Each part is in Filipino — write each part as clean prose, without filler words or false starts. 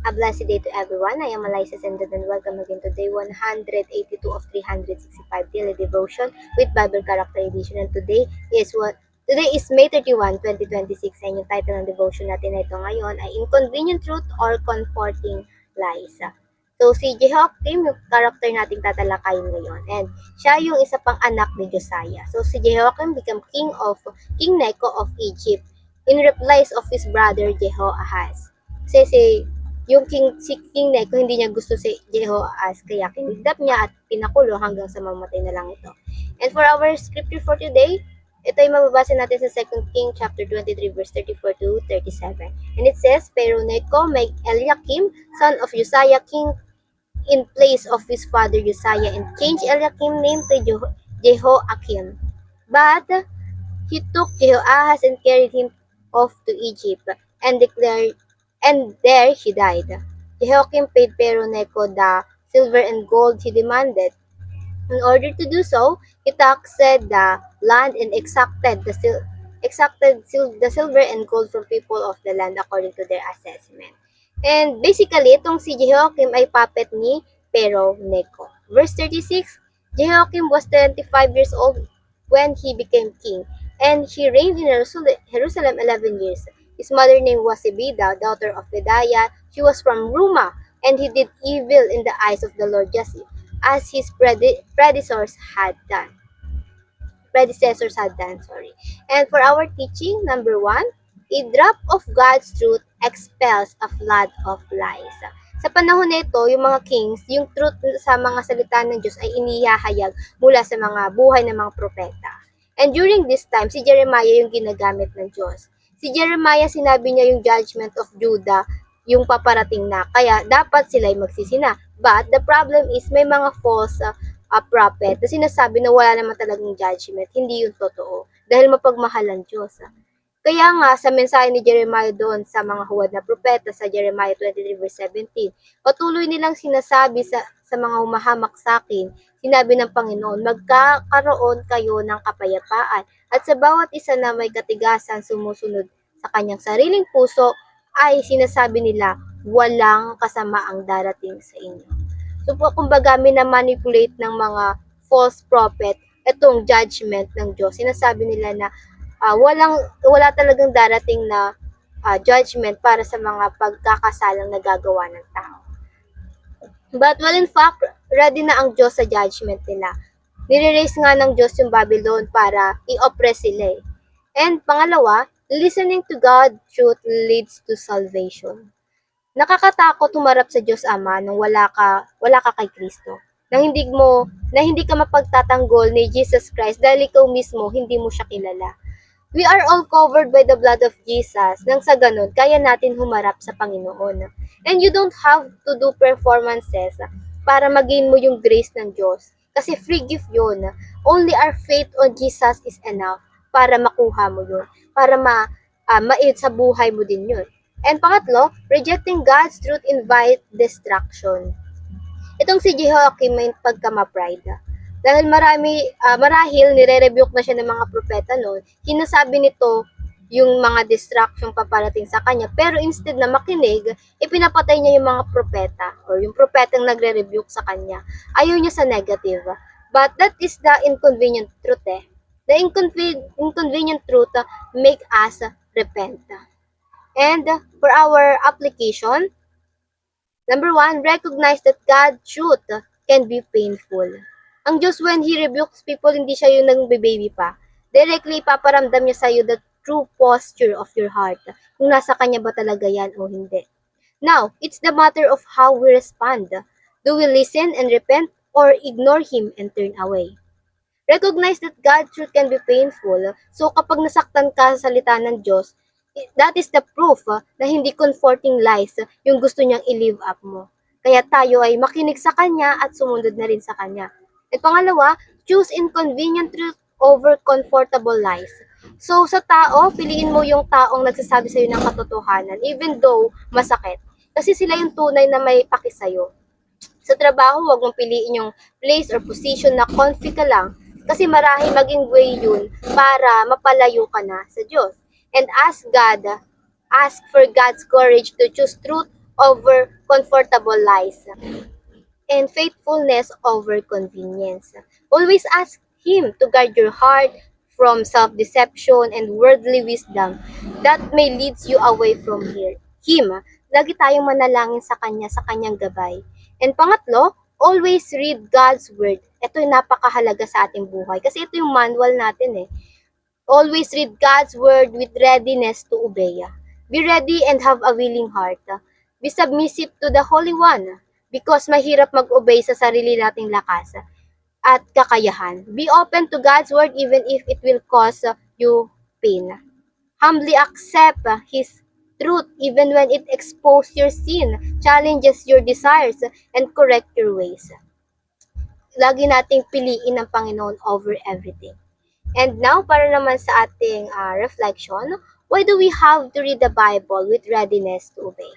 A blessed day to everyone. I am Eliza Sendon and welcome again to day 182 of 365 daily devotion with Bible Character Edition. And today is May 31, 2026. And yung title ng devotion natin na ito ngayon ay Inconvenient Truth or Comforting Lies. So si Jehoiakim, yung character nating tatalakayin ngayon. And siya yung isa pang anak ni Josiah. So si Jehoiakim became King Necho of Egypt in replies of his brother Jehoahaz. Kasi si King Necho, hindi niya gusto si Jehoahaz, kaya kinidnap niya at pinakulong hanggang sa mamatay na lang ito. And for our scripture for today, ito ay mababasa natin sa 2 King chapter 23 verse 34 to 37. And it says, Pero Necho made Eliakim, son of Josiah, king in place of his father Josiah, and changed Eliakim name to Jehoiakim. But he took Jehoahaz and carried him off to Egypt, and there he died. Jehoiakim paid Pharaoh Necho the silver and gold he demanded. In order to do so, he taxed the land and exacted the silver and gold from people of the land according to their assessment. And basically, itong si Jehoiakim ay puppet ni Pharaoh Necho. Verse 36, Jehoiakim was 25 years old when he became king, and he reigned in Jerusalem 11 years. His mother name was Zebida, daughter of Pedaiah. She was from Rumah, and he did evil in the eyes of the Lord just as his predecessors had done. And for our teaching, number 1, a drop of God's truth expels a flood of lies. Sa panahon na ito, yung mga kings, yung truth sa mga salita ng Diyos ay inihahayag mula sa mga buhay ng mga propeta. And during this time, si Jeremiah yung ginagamit ng Diyos. Si Jeremiah, sinabi niya yung judgment of Judah, yung paparating na. Kaya dapat sila'y magsisina. But the problem is may mga false prophet na sinasabi na wala naman talagang judgment. Hindi yung totoo. Dahil mapagmahal ang Diyos. Kaya nga, sa mensahe ni Jeremiah doon sa mga huwad na propeta sa Jeremiah 23 verse 17, patuloy nilang sinasabi sa mga humahamak sa akin, sinabi ng Panginoon, magkakaroon kayo ng kapayapaan at sa bawat isa na may katigasan sumusunod sa kanyang sariling puso ay sinasabi nila, walang kasamaang darating sa inyo. So, kumbaga, minamanipulate ng mga false prophet itong judgment ng Diyos. Sinasabi nila na wala talagang darating na judgment para sa mga pagkakasalang nagagawa ng tao. But well, in fact, ready na ang Diyos sa judgment nila. Nire-raise nga ng Diyos yung Babylon para i-oppress sila. And pangalawa, listening to God truth leads to salvation. Nakakatakot humarap sa Diyos Ama nung wala ka kay Kristo. Na hindi ka mapagtatanggol ni Jesus Christ dahil ikaw mismo hindi mo siya kilala. We are all covered by the blood of Jesus. Nang sa ganun, kaya natin humarap sa Panginoon. And you don't have to do performances para magain mo yung grace ng Diyos. Kasi free gift yun. Only our faith on Jesus is enough para makuha mo yun. Para ma-aid sa buhay mo din yun. And pangatlo, rejecting God's truth invite destruction. Itong si Jehoiakim may pagkama-pride. Dahil marahil nire-rebuke na siya ng mga propeta noon, sinasabi nito yung mga distraction paparating sa kanya. Pero instead na makinig, ipinapatay niya yung mga propeta or yung propetang nagre-rebuke sa kanya. Ayaw niya sa negative. But that is the inconvenient truth. The inconvenient truth make us repent. And for our application, number 1, recognize that God's truth can be painful. Ang Diyos, when He rebukes people, hindi siya yung nang-baby pa. Directly, ipaparamdam niya sa'yo the true posture of your heart. Kung nasa Kanya ba talaga yan o hindi. Now, it's the matter of how we respond. Do we listen and repent or ignore Him and turn away? Recognize that God's truth can be painful. So, kapag nasaktan ka sa salita ng Diyos, that is the proof na hindi comforting lies yung gusto niyang i-live up mo. Kaya tayo ay makinig sa Kanya at sumunod na rin sa Kanya. At pangalawa, choose inconvenient truth over comfortable lies. So sa tao, piliin mo yung taong nagsasabi sa'yo ng katotohanan even though masakit. Kasi sila yung tunay na may paki sa'yo. Sa trabaho, huwag mong piliin yung place or position na comfy ka lang kasi marahil maging way yun para mapalayo ka na sa Diyos. And ask for God's courage to choose truth over comfortable lies, and faithfulness over convenience. Always ask Him to guard your heart from self-deception and worldly wisdom that may leads you away from Him. Lagi tayong manalangin sa Kanya, sa Kanyang gabay. And pangatlo, always read God's Word. Ito yung napakahalaga sa ating buhay. Kasi ito yung manual natin eh. Always read God's Word with readiness to obey. Be ready and have a willing heart. Be submissive to the Holy One because mahirap mag-obey sa sarili nating lakas at kakayahan. Be open to God's Word even if it will cause you pain. Humbly accept His truth even when it exposes your sin, challenges your desires, and correct your ways. Lagi nating piliin ang Panginoon over everything. And now, para naman sa ating reflection, why do we have to read the Bible with readiness to obey?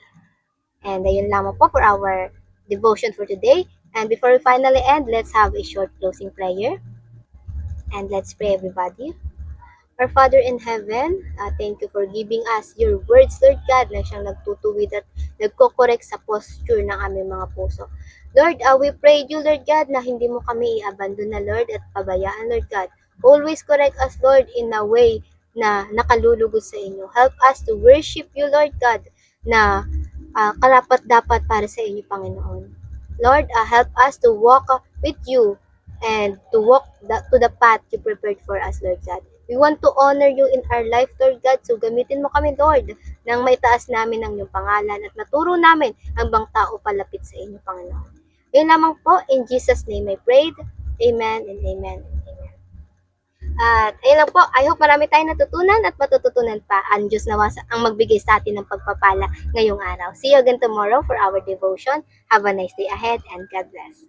And ayun lamang po for our devotion for today. And before we finally end, let's have a short closing prayer. And let's pray, everybody. Our Father in heaven, thank you for giving us your words, Lord God, na siyang nagtutuwid at nagko-correct sa posture ng aming mga puso. Lord, we pray you, Lord God, na hindi mo kami i-abandon na, Lord, at pabayaan, Lord God. Always correct us, Lord, in a way na nakalulugod sa inyo. Help us to worship you, Lord God, na karapat-dapat para sa inyo, Panginoon. Lord, help us to walk with you and to walk to the path you prepared for us, Lord God. We want to honor you in our life, Lord God. So gamitin mo kami, Lord, nang maitaas namin ang iyong pangalan at maturo namin ang bang tao palapit sa inyo, Panginoon. Yun lamang po, in Jesus' name I prayed. Amen and amen and amen. At ayun lang po, I hope marami tayong natutunan at matututunan pa. Ang Diyos nawa ang magbigay sa atin ng pagpapala ngayong araw. See you again tomorrow for our devotion. Have a nice day ahead and God bless.